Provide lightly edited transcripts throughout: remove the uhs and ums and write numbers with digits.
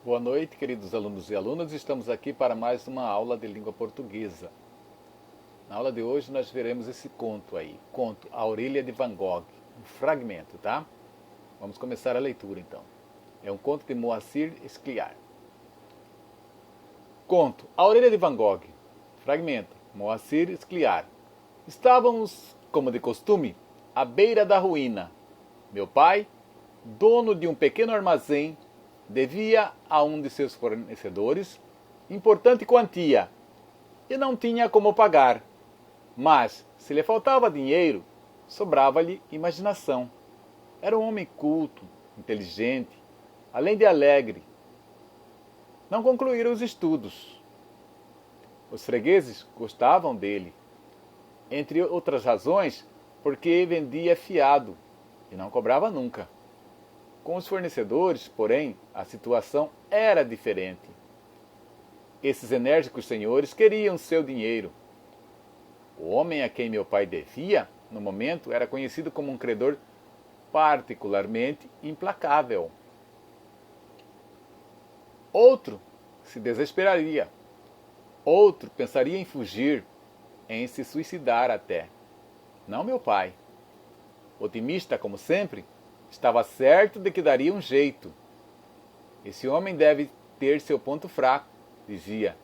Boa noite, queridos alunos e alunas. Estamos aqui para mais uma aula de língua portuguesa. Na aula de hoje nós veremos esse conto aí, conto A Orelha de Van Gogh, um fragmento, tá? Vamos começar a leitura então. É um conto de Moacir Scliar. Conto A Orelha de Van Gogh, fragmento, Moacir Scliar. Estávamos, como de costume, à beira da ruína. Meu pai, dono de um pequeno armazém, devia a um de seus fornecedores importante quantia e não tinha como pagar. Mas, se lhe faltava dinheiro, sobrava-lhe imaginação. Era um homem culto, inteligente, além de alegre. Não concluíra os estudos. Os fregueses gostavam dele, entre outras razões, porque vendia fiado e não cobrava nunca. Com os fornecedores, porém, a situação era diferente. Esses enérgicos senhores queriam seu dinheiro. O homem a quem meu pai devia, no momento, era conhecido como um credor particularmente implacável. Outro se desesperaria. Outro pensaria em fugir, em se suicidar até. Não meu pai. Otimista como sempre, estava certo de que daria um jeito. Esse homem deve ter seu ponto fraco, dizia,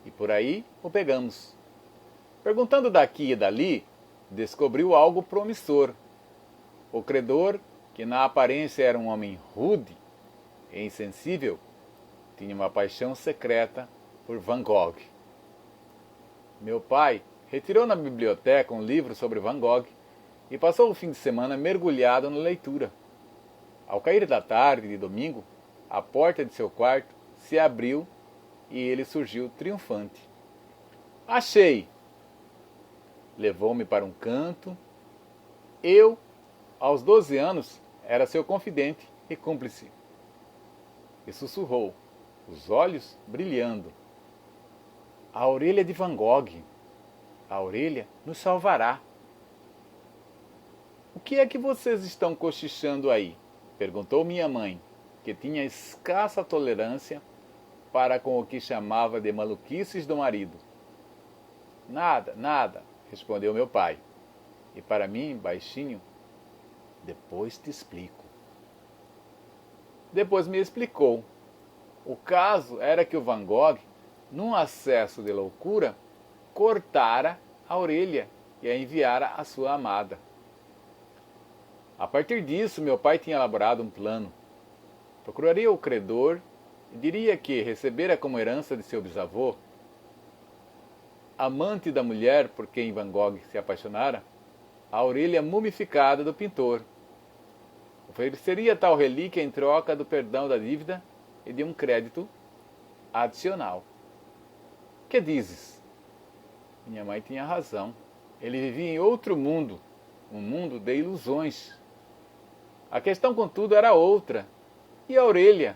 e por aí o pegamos. Perguntando daqui e dali, descobriu algo promissor. O credor, que na aparência era um homem rude e insensível, tinha uma paixão secreta por Van Gogh. Meu pai retirou na biblioteca um livro sobre Van Gogh e passou o fim de semana mergulhado na leitura. Ao cair da tarde de domingo, a porta de seu quarto se abriu e ele surgiu triunfante. Achei! Levou-me para um canto. Eu, aos 12 anos, era seu confidente e cúmplice. E sussurrou, os olhos brilhando. A orelha de Van Gogh. A orelha nos salvará. O que é que vocês estão cochichando aí? Perguntou minha mãe, que tinha escassa tolerância para com o que chamava de maluquices do marido. Nada, nada, respondeu meu pai. E para mim, baixinho, depois te explico. Depois me explicou. O caso era que o Van Gogh, num acesso de loucura, cortara a orelha e a enviara à sua amada. A partir disso, meu pai tinha elaborado um plano. Procuraria o credor e diria que recebera como herança de seu bisavô, amante da mulher por quem Van Gogh se apaixonara, a orelha mumificada do pintor. Ofereceria tal relíquia em troca do perdão da dívida e de um crédito adicional. Que dizes? Minha mãe tinha razão. Ele vivia em outro mundo, um mundo de ilusões. A questão, contudo, era outra. E a orelha?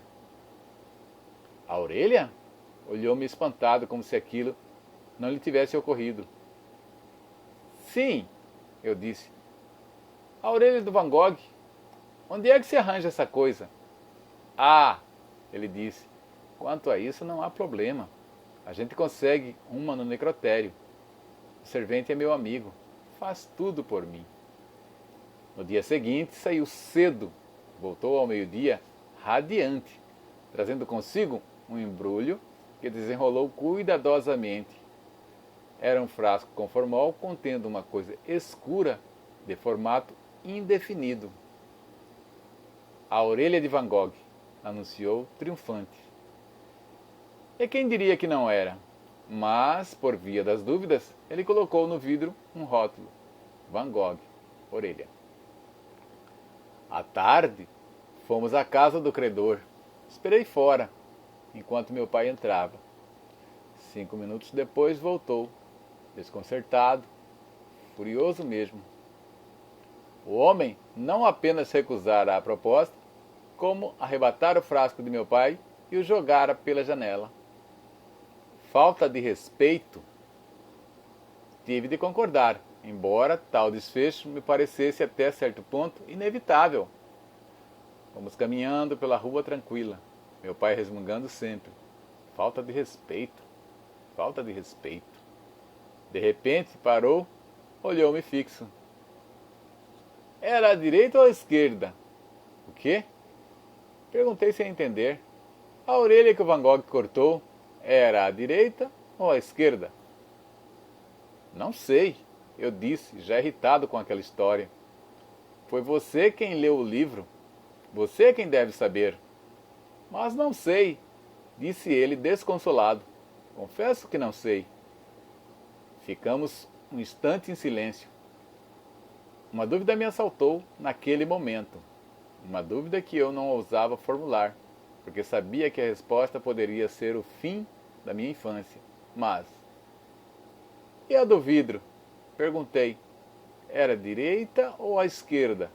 A orelha? Olhou-me espantado, como se aquilo não lhe tivesse ocorrido. Sim, eu disse. A orelha do Van Gogh. Onde é que se arranja essa coisa? Ah, ele disse. Quanto a isso, não há problema. A gente consegue uma no necrotério. O servente é meu amigo. Faz tudo por mim. No dia seguinte, saiu cedo, voltou ao meio-dia, radiante, trazendo consigo um embrulho que desenrolou cuidadosamente. Era um frasco com formol contendo uma coisa escura de formato indefinido. A orelha de Van Gogh, anunciou triunfante. E quem diria que não era? Mas, por via das dúvidas, ele colocou no vidro um rótulo. Van Gogh, orelha. À tarde, fomos à casa do credor. Esperei fora, enquanto meu pai entrava. 5 minutos depois voltou, desconcertado, furioso mesmo. O homem não apenas recusara a proposta, como arrebatara o frasco de meu pai e o jogara pela janela. Falta de respeito. Tive de concordar, embora tal desfecho me parecesse até certo ponto inevitável. Fomos caminhando pela rua tranquila. Meu pai resmungando sempre. Falta de respeito. Falta de respeito. De repente parou, olhou-me fixo. Era à direita ou à esquerda? O quê? Perguntei sem entender. A orelha que o Van Gogh cortou era à direita ou à esquerda? Não sei, eu disse, já irritado com aquela história. Foi você quem leu o livro. Você é quem deve saber. Mas não sei, disse ele desconsolado. Confesso que não sei. Ficamos um instante em silêncio. Uma dúvida me assaltou naquele momento. Uma dúvida que eu não ousava formular, porque sabia que a resposta poderia ser o fim da minha infância. Mas... E a do vidro? Perguntei. Era à direita ou à esquerda?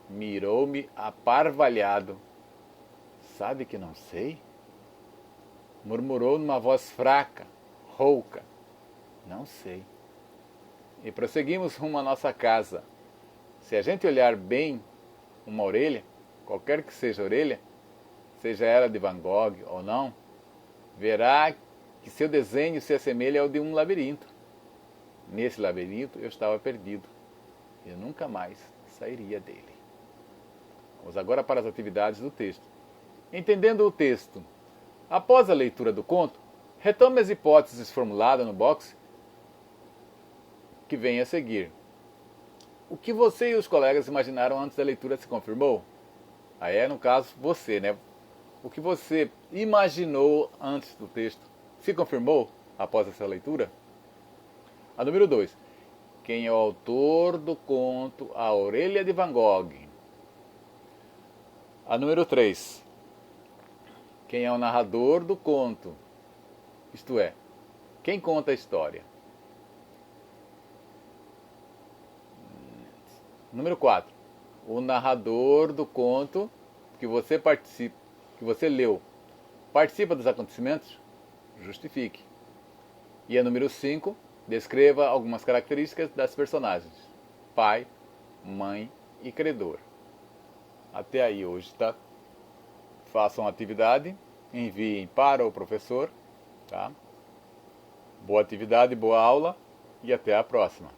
Mirou-me aparvalhado. Sabe que não sei? Murmurou numa voz fraca, rouca. Não sei. E prosseguimos rumo à nossa casa. Se a gente olhar bem uma orelha, qualquer que seja a orelha, seja ela de Van Gogh ou não, verá que seu desenho se assemelha ao de um labirinto. Nesse labirinto eu estava perdido. Eu nunca mais sairia dele. Vamos agora para as atividades do texto. Entendendo o texto, após a leitura do conto, retome as hipóteses formuladas no box que vem a seguir. O que você e os colegas imaginaram antes da leitura se confirmou? Aí é, no caso, você, né? O que você imaginou antes do texto se confirmou após essa leitura? A número 2. Quem é o autor do conto A Orelha de Van Gogh? A número 3. Quem é o narrador do conto? Isto é, quem conta a história? Número 4. O narrador do conto que você participa, que você leu, participa dos acontecimentos? Justifique. E a número 5. Descreva algumas características das personagens: pai, mãe e credor. Até aí hoje, tá? Façam a atividade, enviem para o professor, tá? Boa atividade, boa aula e até a próxima.